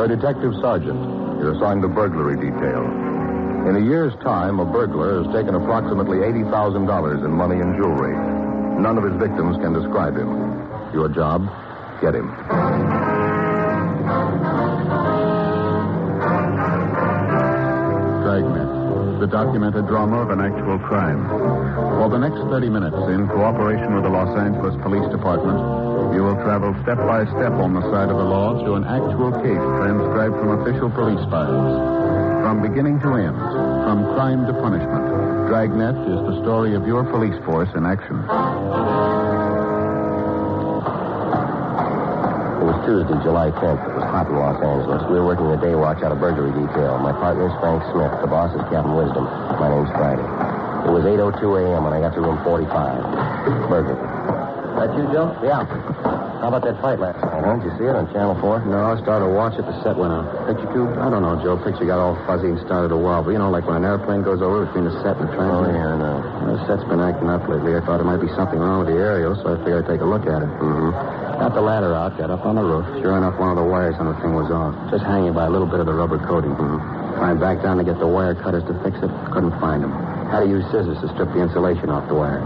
a detective sergeant. You're assigned to burglary detail. In a year's time, a burglar has taken approximately $80,000 in money and jewelry. None of his victims can describe him. Your job, get him. Dragnet, the documented drama of an actual crime. For the next 30 minutes, in cooperation with the Los Angeles Police Department, you will travel step by step on the side of the law through an actual case transcribed from official police files. From beginning to end, from crime to punishment, Dragnet is the story of your police force in action. It was Tuesday, July 10th. It was hot in Los Angeles. We were working the day watch out of burglary detail. My partner is Frank Smith. The boss is Captain Wisdom. My name's Friday. It was 8:02 a.m. when I got to room 45. Burglary. That you, Joe? Yeah. How about that fight last night, huh? Did you see it on Channel 4? No, I started to watch it. The set went out. Picture too? I don't know, Joe. Picture got all fuzzy and started to wobble. You know, like when an airplane goes over between the set and the train. Oh, yeah, I know. The set's been acting up lately. I thought there might be something wrong with the aerial, so I figured I'd take a look at it. Mm-hmm. Got the ladder out, got up on the roof. Sure enough, one of the wires on the thing was off. Just hanging by a little bit of the rubber coating. Mm-hmm. Climbed back down to get the wire cutters to fix it. Couldn't find them. Had to use scissors to strip the insulation off the wire.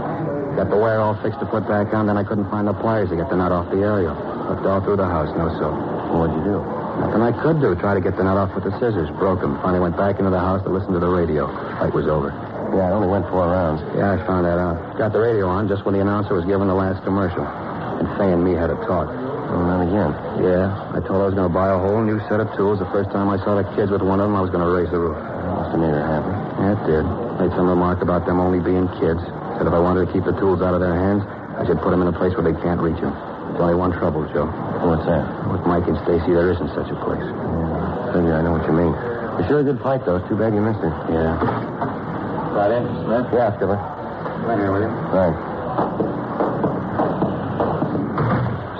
Got the wire all fixed to put back on, then I couldn't find the pliers to get the nut off the aerial. Looked all through the house, no so. What'd you do? Nothing I could do. Try to get the nut off with the scissors. Broke them. Finally went back into the house to listen to the radio. Fight was over. Yeah, I only went 4 rounds. Yeah, I found that out. Got the radio on just when the announcer was giving the last commercial. And Fay and me had a talk. Oh, not again. Yeah, I told her I was going to buy a whole new set of tools. The first time I saw the kids with one of them, I was going to raise the roof. Must have made her happy. Yeah, it did. Made some remark about them only being kids. Said if I wanted to keep the tools out of their hands, I should put them in a place where they can't reach them. There's only one trouble, Joe. What's that? With Mike and Stacy, there isn't such a place. Yeah, figure I know what you mean. It's sure a good fight, though. It's too bad you missed it. Yeah. Got in, Smith? Yeah, Skipper. Right here with you. Thanks.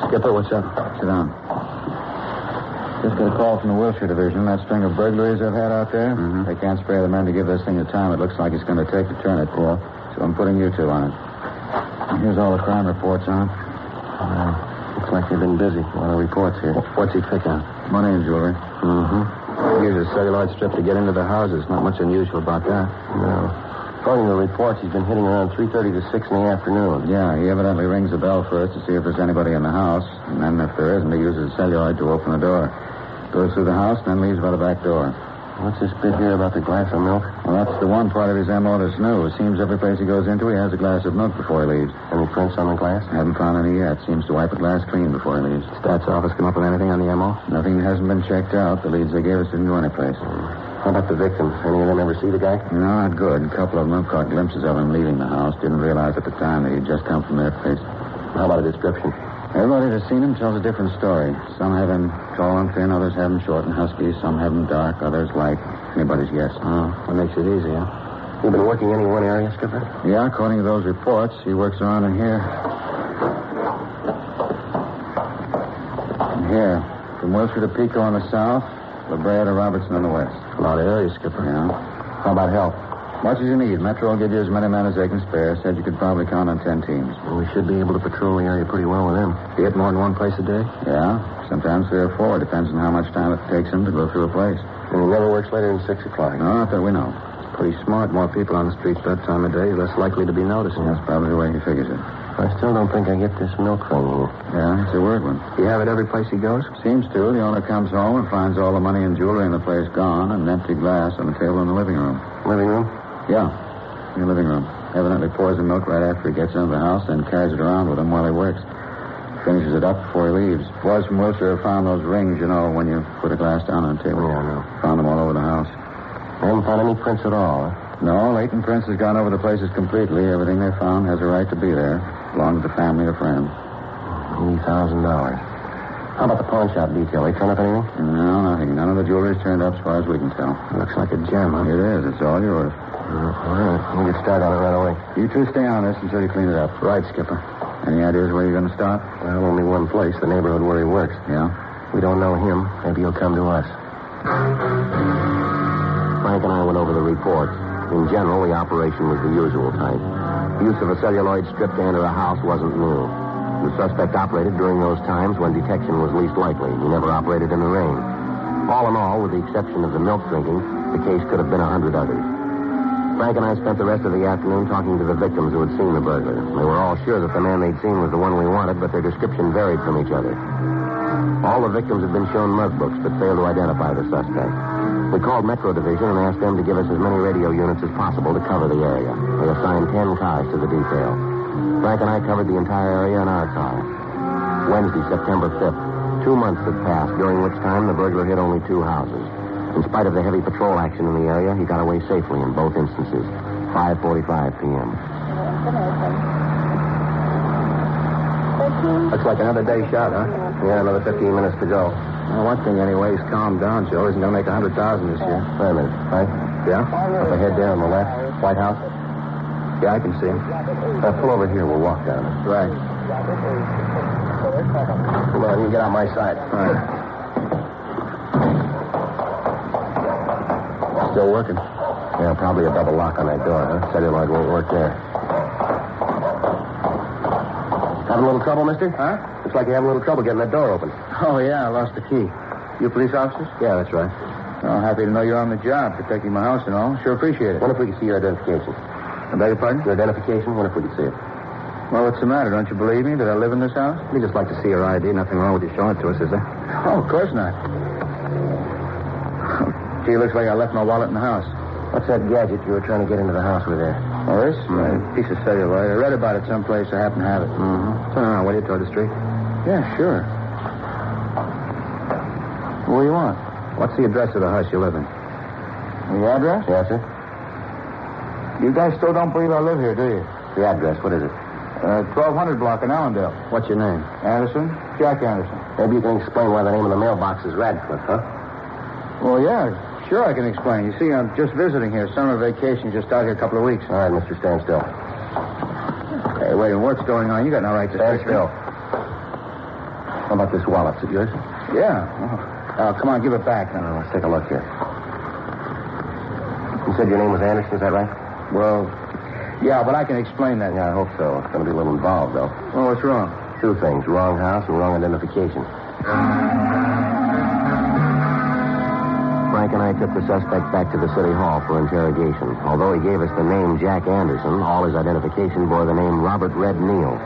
Skipper, what's up? Sit down. Just got a call from the Wilshire Division. That string of burglaries I've had out there. Mm-hmm. They can't spare the men to give this thing the time it looks like it's going to take to turn it. Yeah. So I'm putting you two on it. Here's all the crime reports on it. Looks like they've been busy. A lot of reports here. What's he pick on? Money and jewelry. Mm-hmm. Use a celluloid strip to get into the houses. Not much unusual about that. No. According to the reports, he's been hitting around 3:30 to 6 in the afternoon. Yeah, he evidently rings the bell first to see if there's anybody in the house. And then if there isn't, he uses a celluloid to open the door. Goes through the house and then leaves by the back door. What's this bit here about the glass of milk? Well, that's the one part of his M.O. that's new. It seems every place he goes into, he has a glass of milk before he leaves. Any prints on the glass? Haven't found any yet. Seems to wipe the glass clean before he leaves. Stats office come up with anything on the M.O.? Nothing hasn't been checked out. The leads they gave us didn't go anyplace. How about the victims? Any of them ever see the guy? No, not good. A couple of them have caught glimpses of him leaving the house. Didn't realize at the time that he'd just come from their place. How about a description? Everybody that's seen him tells a different story. Some have him tall and thin, others have him short and husky. Some have him dark, others light. Anybody's guess. Oh, that makes it easy, huh? You've been working any one area, Skipper? Yeah, according to those reports, he works around in here. And here. From Wilshire to Pico on the south, La Brea to Robertson on the west. A lot of areas, Skipper. Yeah. How about help? Much as you need. Metro will give you as many men as they can spare. Said you could probably count on 10 teams. Well, we should be able to patrol the area pretty well with them. You hit more than one place a day? Yeah, sometimes 3 or 4. Depends on how much time it takes him to go through a place. And he never works later than 6 o'clock. No, not that we know. Pretty smart. More people on the streets that time of day, less likely to be noticed. That's probably the way he figures it. I still don't think I get this milk thing here. Yeah, it's a weird one. You have it every place he goes? Seems to. The owner comes home and finds all the money and jewelry in the place gone and an empty glass on the table in the living room. Living room? Yeah, in the living room. Evidently pours the milk right after he gets into the house and carries it around with him while he works. Finishes it up before he leaves. Boys from Wilshire have found those rings, you know, when you put a glass down on the table. Yeah, I know. Found them all over the house. I haven't found any prints at all, huh? No, Leighton Prince has gone over the places completely. Everything they found has a right to be there. Belongs to the family or friends. $80,000. How about the pawn shop detail? They turn up anything? No, nothing. None of the jewelry's turned up as far as we can tell. Looks like a gem, huh? It is. It's all yours. All right. We'll get started on it right away. You two stay on this until you clean it up. Right, Skipper. Any ideas where you're going to start? Well, only one place, the neighborhood where he works. Yeah? We don't know him. Maybe he'll come to us. Frank and I went over the reports. In general, the operation was the usual type. Use of a celluloid strip to enter a house wasn't new. The suspect operated during those times when detection was least likely. He never operated in the rain. All in all, with the exception of the milk drinking, the case could have been 100 others. Frank and I spent the rest of the afternoon talking to the victims who had seen the burglar. They were all sure that the man they'd seen was the one we wanted, but their description varied from each other. All the victims had been shown mug books, but failed to identify the suspect. We called Metro Division and asked them to give us as many radio units as possible to cover the area. They assigned 10 cars to the detail. Frank and I covered the entire area in our car. Wednesday, September 5th. 2 months had passed, during which time the burglar hit only 2 houses. In spite of the heavy patrol action in the area, he got away safely in both instances. 5:45 p.m. Looks like another day shot, huh? Yeah, another 15 minutes to go. Well, one thing anyway, he's calmed down, Joe. He's going to make 100,000 this year. Wait a minute, Frank. Yeah? Up ahead there on the left, White House. Yeah, I can see him. Pull over here. We'll walk down it. Right. Come on, you get on my side. All right. Still working. Yeah, probably a double lock on that door, huh? Celluloid won't work there. Having a little trouble, mister? Huh? Looks like you're having a little trouble getting that door open. Oh, yeah, I lost the key. You police officers? Yeah, that's right. Well, happy to know you're on the job, protecting my house and all. Sure appreciate it. Wonder if we can see your identification. I beg your pardon? Your identification? Wonder if we can see it. Well, what's the matter? Don't you believe me that I live in this house? We'd just like to see your ID. Nothing wrong with you showing it to us, is there? Oh, of course not. Gee, looks like I left my wallet in the house. What's that gadget you were trying to get into the house with there? Oh, this? A piece of celluloid. I read about it someplace. I happen to have it. Mm-hmm. Turn around, will you, toward the street? Yeah, sure. What do you want? What's the address of the house you live in? The address? Yes, sir. You guys still don't believe I live here, do you? The address, what is it? 1200 block in Allendale. What's your name? Anderson? Jack Anderson. Maybe you can explain why the name of the mailbox is Radcliffe, huh? Well, yeah, sure I can explain. You see, I'm just visiting here. Summer vacation, just out here a couple of weeks. All right, mister, stand still. Hey, wait, what's going on? You got no right to stand search still. me. How about this wallet? Is it yours? Yeah. Oh, come on, give it back now. Let's take a look here. You said your name was Anderson, is that right? Well, yeah, but I can explain that. Yeah, I hope so. It's going to be a little involved, though. Well, what's wrong? 2 things. Wrong house and wrong identification. Frank and I took the suspect back to the city hall for interrogation. Although he gave us the name Jack Anderson, all his identification bore the name Robert Red Neal.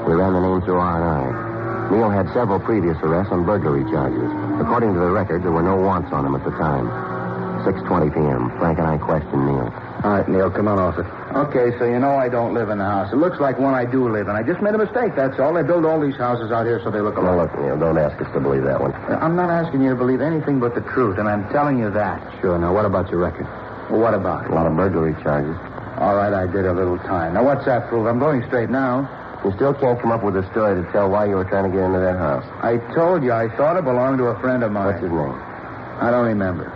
We ran the name through R&I. Neal had several previous arrests on burglary charges. According to the record, there were no wants on him at the time. 6:20 p.m. Frank and I questioned Neal. All right, Neal, come on off it. Okay, so you know I don't live in the house. It looks like one I do live in. I just made a mistake, that's all. They build all these houses out here so they look alike. Now, look, Neal, don't ask us to believe that one. I'm not asking you to believe anything but the truth, and I'm telling you that. Sure. Now, what about your record? Well, what about it? A lot of burglary charges. All right, I did a little time. Now, what's that prove? I'm going straight now. You still can't come up with a story to tell why you were trying to get into that house. I told you, I thought it belonged to a friend of mine. What's his name? I don't remember.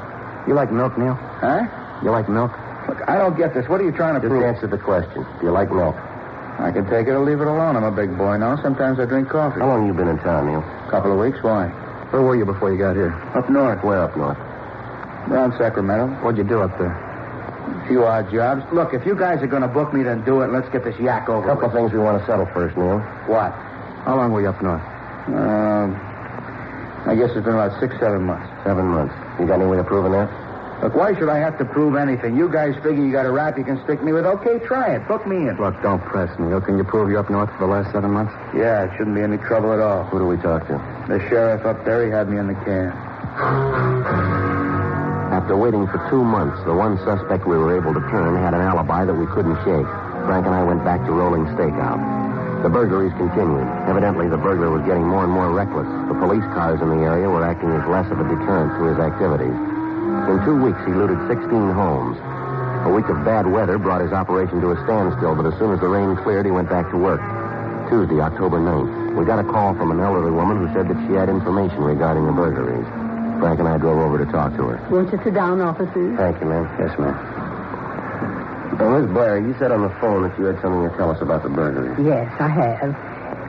You like milk, Neal? Huh? You like milk? Look, I don't get this. What are you trying to Just prove? answer the question. Do you like milk? I can take it or leave it alone. I'm a big boy now. Sometimes I drink coffee. How long have you been in town, Neal? A couple of weeks. Why? Where were you before you got here? Up north. Where up north? Around Sacramento. What'd you do up there? A few odd jobs. Look, if you guys are going to book me, then do it. Let's get this yak over A couple with. of things we want to settle first, Neal. What? How long were you up north? I guess it's been about 6-7 months. 7 months. You got any way of proving that? Look, why should I have to prove anything? You guys figure you got a rap you can stick me with? Okay, try it. Book me in. Look, don't press, Neal. Can you prove you're up north for the last 7 months? Yeah, it shouldn't be any trouble at all. Who do we talk to? The sheriff up there, he had me in the can. After waiting for 2 months, the one suspect we were able to turn had an alibi that we couldn't shake. Frank and I went back to rolling stakeout. The burglaries continued. Evidently, the burglar was getting more and more reckless. The police cars in the area were acting as less of a deterrent to his activities. In 2 weeks, he looted 16 homes. A week of bad weather brought his operation to a standstill, but as soon as the rain cleared, he went back to work. Tuesday, October 9th, we got a call from an elderly woman who said that she had information regarding the burglaries. Frank and I drove over to talk to her. Won't you sit down, officers? Thank you, ma'am. Yes, ma'am. Now, Miss Blair, you said on the phone that you had something to tell us about the burglary. Yes, I have.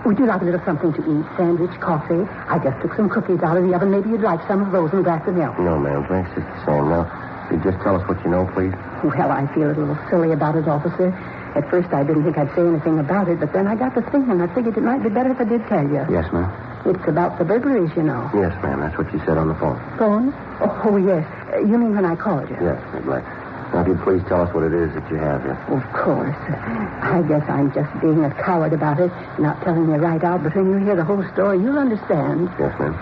Would you like a little something to eat? Sandwich, coffee? I just took some cookies out of the oven. Maybe you'd like some of those and a glass of milk. No, ma'am. Thanks just the same. Now, could you just tell us what you know, please? Well, I feel a little silly about it, officer. At first, I didn't think I'd say anything about it, but then I got to thinking. I figured it might be better if I did tell you. Yes, ma'am. It's about the burglaries, you know. Yes, ma'am. That's what you said on the phone. Phone? Oh, yes. You mean when I called you? Yes, Miss Black. Now, if you'd please tell us what it is that you have here. Of course. I guess I'm just being a coward about it, not telling you right out, but when you hear the whole story, you'll understand. Yes, ma'am.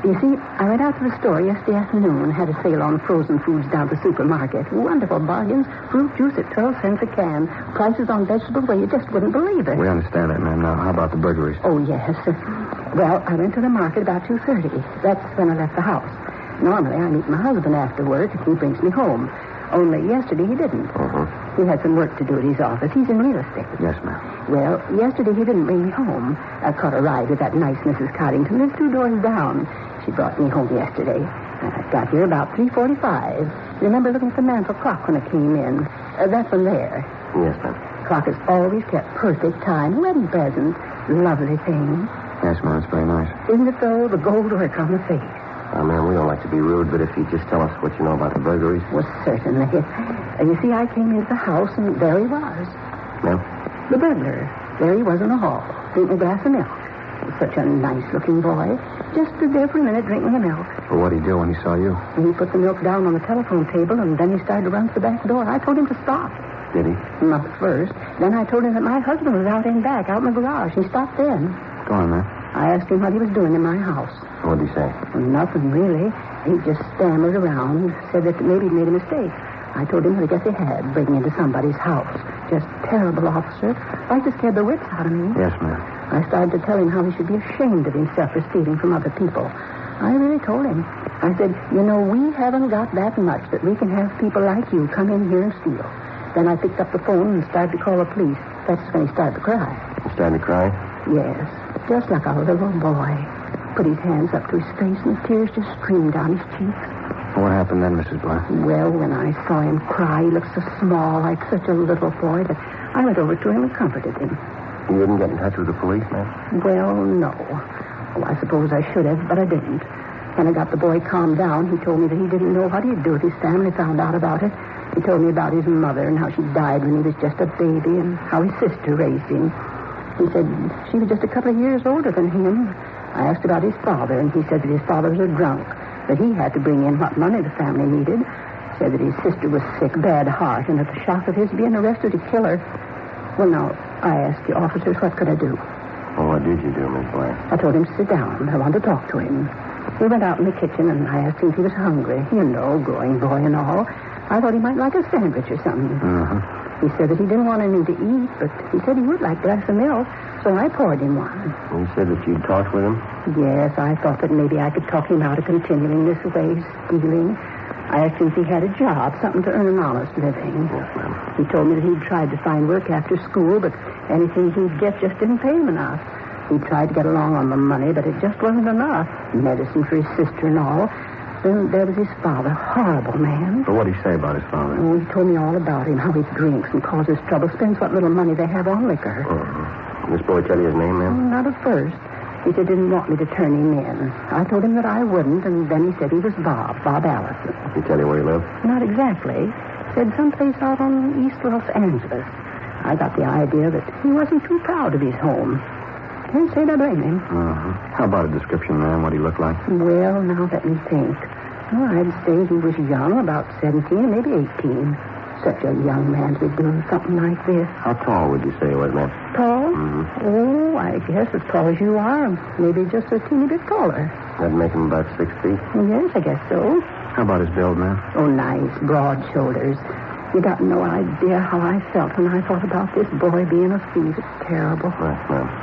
You see, I went out to the store yesterday afternoon, had a sale on frozen foods down at the supermarket. Wonderful bargains. Fruit juice at 12 cents a can. Prices on vegetables where you just wouldn't believe it. We understand that, ma'am. Now, how about the burglaries? Oh, yes. Well, I went to the market about 2:30. That's when I left the house. Normally, I meet my husband after work, and he brings me home. Only yesterday he didn't. He had some work to do at his office. He's in real estate. Yes, ma'am. Well, yesterday he didn't bring me home. I caught a ride with that nice Mrs. Coddington. Lives 2 doors down. She brought me home yesterday. I got here about 3:45. Remember looking at the mantel clock when I came in? That one there. Yes, ma'am. Clock has always kept perfect time. Wedding present. Lovely thing. Yes, ma'am. It's very nice. Isn't it though? The gold work on the face. Ma'am, we don't like to be rude, but if you just tell us what you know about the burglaries. Well, certainly. You see, I came into the house, and there he was. Ma'am? The burglar. There he was in the hall, drinking a glass of milk. Such a nice-looking boy. Just stood there for a minute drinking the milk. Well, what did he do when he saw you? He put the milk down on the telephone table, and then he started to run to the back door. I told him to stop. Did he? Not at first. Then I told him that my husband was out in back, out in the garage. He stopped then. Go on, ma'am. I asked him what he was doing in my house. What did he say? Nothing, really. He just stammered around, said that maybe he'd made a mistake. I told him that I guess he had, breaking into somebody's house. Just terrible, officer. Like to scare the wits out of me. Yes, ma'am. I started to tell him how he should be ashamed of himself for stealing from other people. I really told him. I said, you know, we haven't got that much that we can have people like you come in here and steal. Then I picked up the phone and started to call the police. That's when he started to cry. He started to cry? Yes, just like a little boy. Put his hands up to his face and the tears just streamed down his cheeks. What happened then, Mrs. Black? Well, when I saw him cry, he looked so small, like such a little boy, that I went over to him and comforted him. You didn't get in touch with the police, ma'am? Well, no. Oh, I suppose I should have, but I didn't. When I got the boy calmed down, he told me that he didn't know what he'd do if his family found out about it. He told me about his mother and how she died when he was just a baby and how his sister raised him. He said she was just a couple of years older than him. I asked about his father, and he said that his father was a drunk, that he had to bring in what money the family needed. Said that his sister was sick, bad heart, and at the shock of his being arrested to kill her. Well, now, I asked the officers, what could I do? Well, what did you do, Miss Black? I told him to sit down. I wanted to talk to him. We went out in the kitchen, and I asked him if he was hungry. You know, growing boy and all. I thought he might like a sandwich or something. He said that he didn't want anything to eat, but he said he would like a glass of milk, so I poured him one. You said that you'd talked with him? Yes, I thought that maybe I could talk him out of continuing this way, stealing. I asked him if he had a job, something to earn an honest living. Yes, ma'am. He told me that he'd tried to find work after school, but anything he'd get just didn't pay him enough. He tried to get along on the money, but it just wasn't enough. Medicine for his sister and all. Then there was his father, horrible man. Well, what did he say about his father? Oh, he told me all about him, how he drinks and causes trouble, spends what little money they have on liquor. This boy tell you his name, ma'am? Not at first. He said he didn't want me to turn him in. I told him that I wouldn't, and then he said he was Bob Allison. Did he tell you where he lived? Not exactly. Said someplace out on East Los Angeles. I got the idea that he wasn't too proud of his home. Can't say that I blame him. How about a description, ma'am, what he looked like? Well, now let me think. Well, I'd say he was young, about 17, maybe 18. Such a young man to be doing something like this. How tall would you say he was, ma'am? Tall? Oh, I guess as tall as you are. Maybe just a teeny bit taller. That'd make him about 6 feet? Yes, I guess so. How about his build, ma'am? Oh, nice, broad shoulders. You got no idea how I felt when I thought about this boy being a thief. It's terrible. Right, ma'am.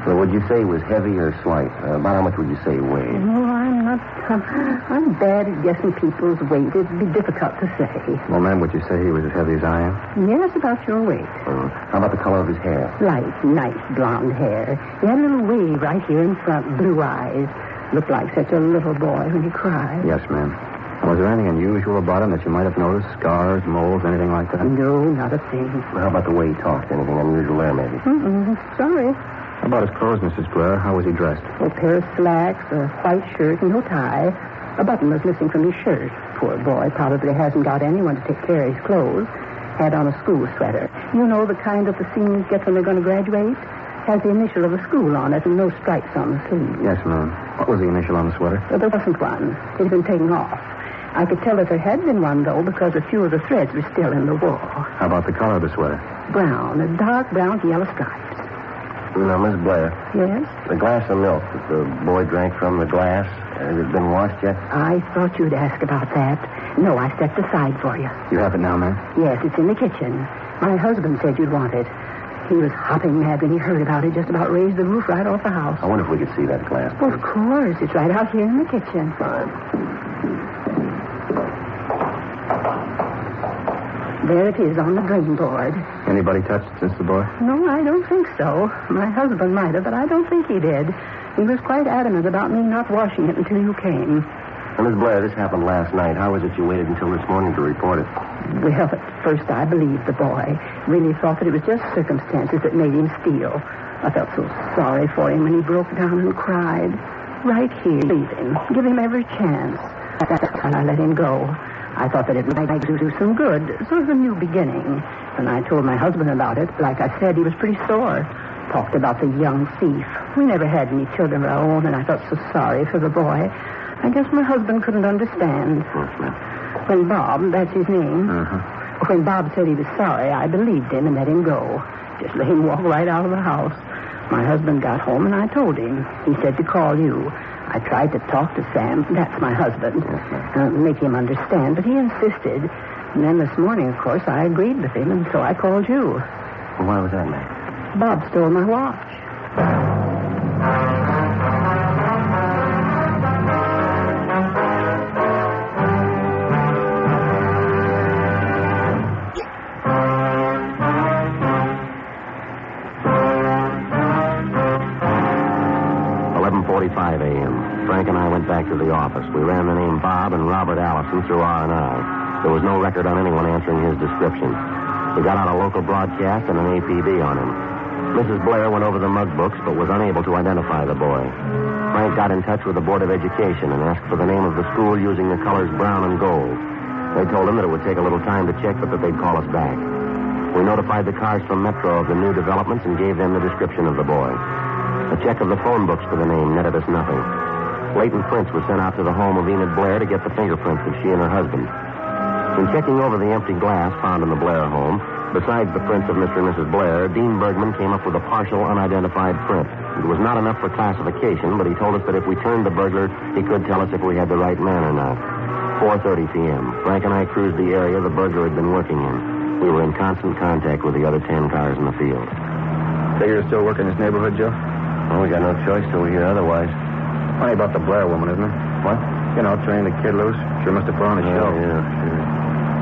So would you say he was heavy or slight? About how much would you say he weighed? Oh, I'm bad at guessing people's weight. It'd be difficult to say. Well, ma'am, would you say he was as heavy as I am? Yes, about your weight. How about the color of his hair? Light, nice blonde hair. He had a little wave right here in front, blue eyes. Looked like such a little boy when he cried. Yes, ma'am. Was there anything unusual about him that you might have noticed? Scars, moles, anything like that? No, not a thing. Well, how about the way he talked? Anything unusual there, maybe? Sorry. How about his clothes, Mrs. Blair? How was he dressed? A pair of slacks, a white shirt, and no tie. A button was missing from his shirt. Poor boy probably hasn't got anyone to take care of his clothes. Had on a school sweater. You know the kind that the seniors get when they're going to graduate? Has the initial of the school on it and no stripes on the sleeve. Yes, ma'am. What was the initial on the sweater? There wasn't one. It had been taken off. I could tell that there had been one, though, because a few of the threads were still in the wool. How about the color of the sweater? Brown, a dark brown with yellow stripes. Now, Miss Blair, Yes? the glass of milk that the boy drank from the glass, has it been washed yet? I thought you'd ask about that. No, I stepped aside for you. You have it now, ma'am? Yes, it's in the kitchen. My husband said you'd want it. He was hopping mad when he heard about it, just about raised the roof right off the house. I wonder if we could see that glass. Well, of course. It's right out here in the kitchen. Fine. There it is on the drain board. Anybody touched it since the boy? No, I don't think so. My husband might have, but I don't think he did. He was quite adamant about me not washing it until you came. Now, Miss Blair, this happened last night. How was it you waited until this morning to report it? Well, at first I believed the boy. Really thought that it was just circumstances that made him steal. I felt so sorry for him when he broke down and cried. Right here, leave him. Give him every chance. That's why I let him go. I thought that it might do some good, sort of a new beginning. When I told my husband about it, like I said, he was pretty sore. Talked about the young thief. We never had any children of our own, and I felt so sorry for the boy. I guess my husband couldn't understand. When Bob, that's his name, when Bob said he was sorry, I believed him and let him go. Just let him walk right out of the house. My husband got home, and I told him. He said to call you. I tried to talk to Sam, that's my husband, make him understand, but he insisted. And then this morning, of course, I agreed with him, and so I called you. Well, why was that, ma'am? Bob stole my watch. 11:45 a.m. Frank and I went back to the office. We ran the name Bob and Robert Allison through R&I. There was no record on anyone answering his description. We got out a local broadcast and an APB on him. Mrs. Blair went over the mug books, but was unable to identify the boy. Frank got in touch with the Board of Education and asked for the name of the school using the colors brown and gold. They told him that it would take a little time to check, but that they'd call us back. We notified the cars from Metro of the new developments and gave them the description of the boy. A check of the phone books for the name netted us nothing. Latent prints were sent out to the home of Enid Blair to get the fingerprints of she and her husband. In checking over the empty glass found in the Blair home, besides the prints of Mr. and Mrs. Blair, Dean Bergman came up with a partial unidentified print. It was not enough for classification, but he told us that if we turned the burglar, he could tell us if we had the right man or not. 4:30 p.m. Frank and I cruised the area the burglar had been working in. We were in constant contact with the other 10 cars in the field. Figure you're still working in this neighborhood, Joe? Well, we got no choice till we hear otherwise. Funny about the Blair woman, isn't it? What? You know, turning the kid loose. Sure must have put on a show. Yeah, sure.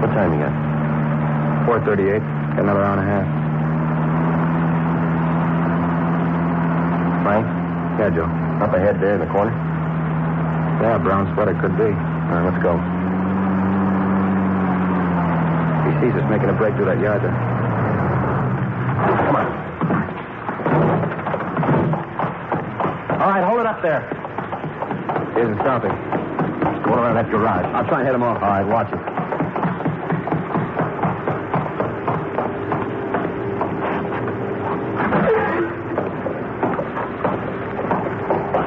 What time you got? 4:38. Got another hour and a half. Frank? Yeah, Joe. Up ahead there in the corner? Yeah, brown sweater could be. All right, let's go. He sees us making a break through that yard there. Come on. All right, hold it up there. He isn't stopping. Go around that garage. I'll try and head him off. All right, watch it.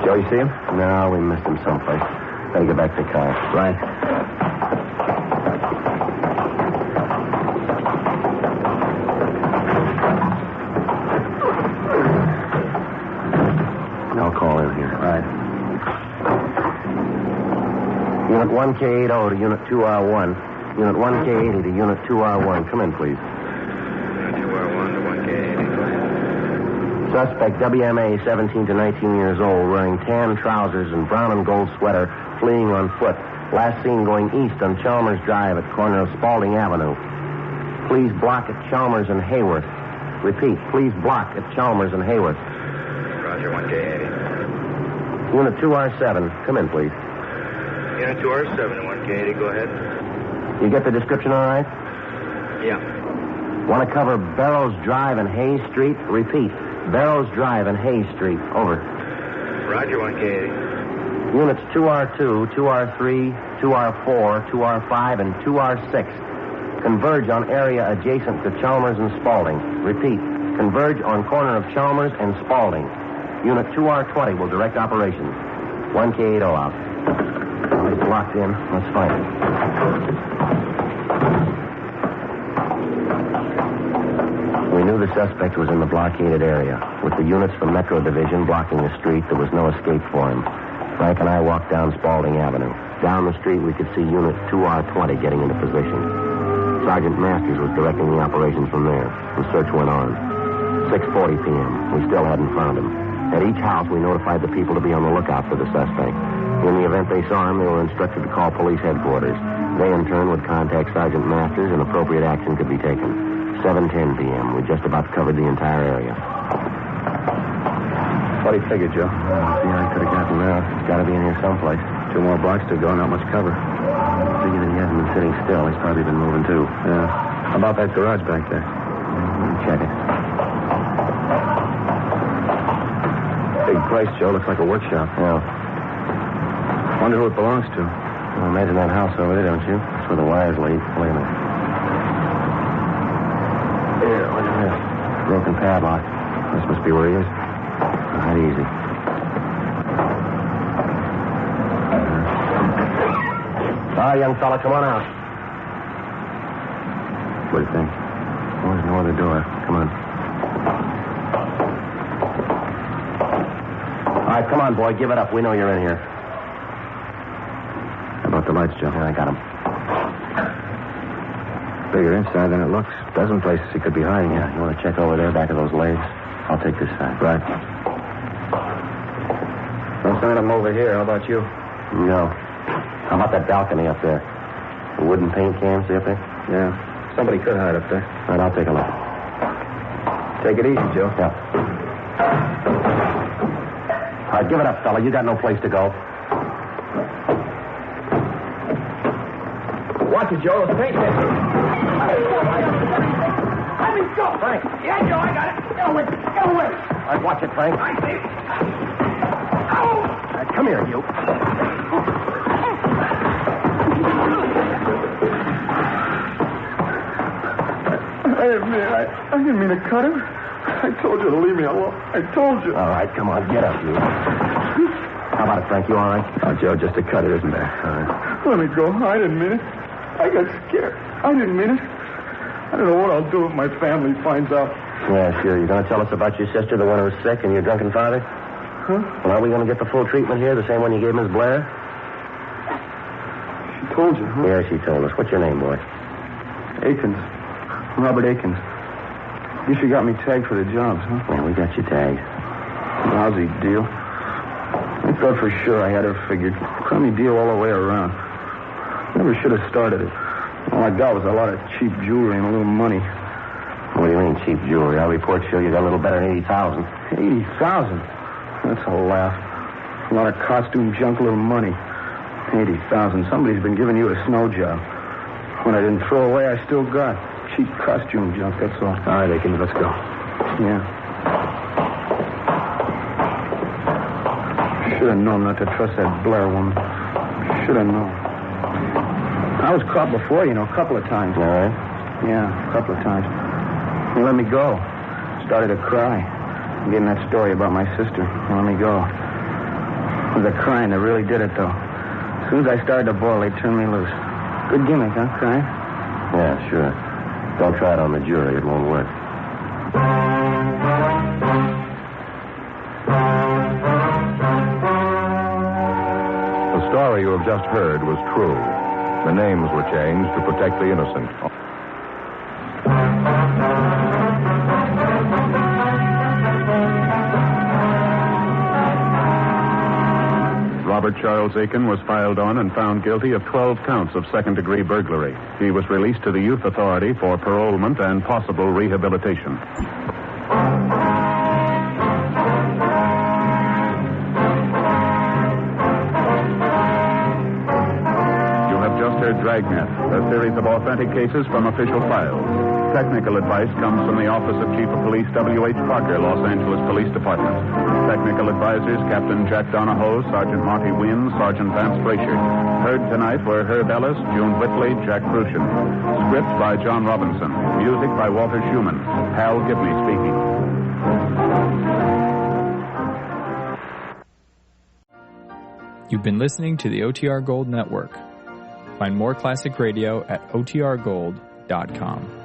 Joe, you see him? No, we missed him someplace. Gotta get back to the car. Right. I'll call in here. Right. Unit 1K80 to Unit 2R1. Unit 1K80 to Unit 2R1. Come in, please. 2R1 to 1K80. Suspect WMA, 17 to 19 years old, wearing tan trousers and brown and gold sweater, fleeing on foot. Last seen going east on Chalmers Drive at corner of Spalding Avenue. Please block at Chalmers and Hayworth. Repeat, please block at Chalmers and Hayworth. Roger, 1K80. Unit 2R7. Come in, please. Unit 2R7 to 1K80, go ahead. You get the description all right? Yeah. Want to cover Barrows Drive and Hayes Street? Repeat, Barrows Drive and Hayes Street. Over. Roger, 1K80. Units 2R2, 2R3, 2R4, 2R5, and 2R6. Converge on area adjacent to Chalmers and Spaulding. Repeat, converge on corner of Chalmers and Spaulding. Unit 2R20 will direct operations. 1K80 out. It's locked in. Let's find it. We knew the suspect was in the blockaded area. With the units from Metro Division blocking the street, there was no escape for him. Frank and I walked down Spaulding Avenue. Down the street, we could see Unit 2R20 getting into position. Sergeant Masters was directing the operations from there. The search went on. 6:40 p.m. We still hadn't found him. At each house, we notified the people to be on the lookout for the suspect. In the event they saw him, they were instructed to call police headquarters. They, in turn, would contact Sergeant Masters and appropriate action could be taken. 7:10 p.m. We just about covered the entire area. What do you figure, Joe? See how he could have gotten out. He's got to be in here someplace. 2 more blocks to go, not much cover. Figure that he hasn't been sitting still. He's probably been moving, too. Yeah. How about that garage back there? Check it. Big place, Joe. Looks like a workshop. Yeah. Wonder who it belongs to. Well, imagine that house over there, don't you? That's where the wires lead. Wait a minute. Here, look at this. Broken padlock. This must be where he is. Not easy. Ah, young fella, come on out. What do you think? Oh, there's no other door. Come on. All right, come on, boy. Give it up. We know you're in here. How about the lights, Joe? Yeah, I got him. Bigger inside than it looks. Dozen places he could be hiding in. Yeah, you want to check over there, back of those legs? I'll take this side. Right. Don't send him over here. How about you? No. How about that balcony up there? The wooden paint cans, see up there? Yeah. Somebody could hide up there. All right, I'll take a look. Take it easy, Joe. Yeah. All right, give it up, fella. You got no place to go. Watch it, Joe. Those paint cans. Let me go. Frank. Yeah, Joe, I got it. Get away. Get away. All right, watch it, Frank. I see. Ow! All right, come here, you. I didn't mean to cut him. I told you to leave me alone. I told you. All right, come on, get up, you. How about it, Frank? You all right? Oh, Joe, just a cut it, isn't there? All right. Let me go. I didn't mean it. I got scared. I didn't mean it. I don't know what I'll do if my family finds out. Yeah, sure. You going to tell us about your sister, the one who was sick, and your drunken father? Huh? Well, are we going to get the full treatment here, the same one you gave Miss Blair? She told you, huh? Yeah, she told us. What's your name, boy? Akins. Robert Akins. You should got me tagged for the jobs, huh? Yeah, we got you tagged. Lousy deal. I thought for sure I had her figured. Crummy deal all the way around. Never should have started it. All I got was a lot of cheap jewelry and a little money. What do you mean, cheap jewelry? Our reports show you got a little better than 80,000. 80,000? That's a laugh. A lot of costume junk, little money. 80,000. Somebody's been giving you a snow job. When I didn't throw away, I still got cheap costume junk, that's all. All right, Akins, let's go. Yeah. Should have known not to trust that Blair woman. Should have known. I was caught before, a couple of times. All right. Yeah, a couple of times. They let me go. Started to cry. Getting that story about my sister. They let me go. It was the crying that really did it, though. As soon as I started to boil, they turned me loose. Good gimmick, huh, crying? Yeah, sure. Don't try it on the jury. It won't work. The story you have just heard was true. The names were changed to protect the innocent. Robert Charles Aiken was filed on and found guilty of 12 counts of second-degree burglary. He was released to the Youth Authority for parolement and possible rehabilitation. You have just heard Dragnet, a series of authentic cases from official files. Technical advice comes from the Office of Chief of Police W.H. Parker, Los Angeles Police Department. Technical advisors Captain Jack Donahoe, Sergeant Marty Wynn, Sergeant Vance Frazier. Heard tonight were Herb Ellis, June Whitley, Jack Crucian. Script by John Robinson. Music by Walter Schumann. Hal Gibney speaking. You've been listening to the OTR Gold Network. Find more classic radio at otrgold.com.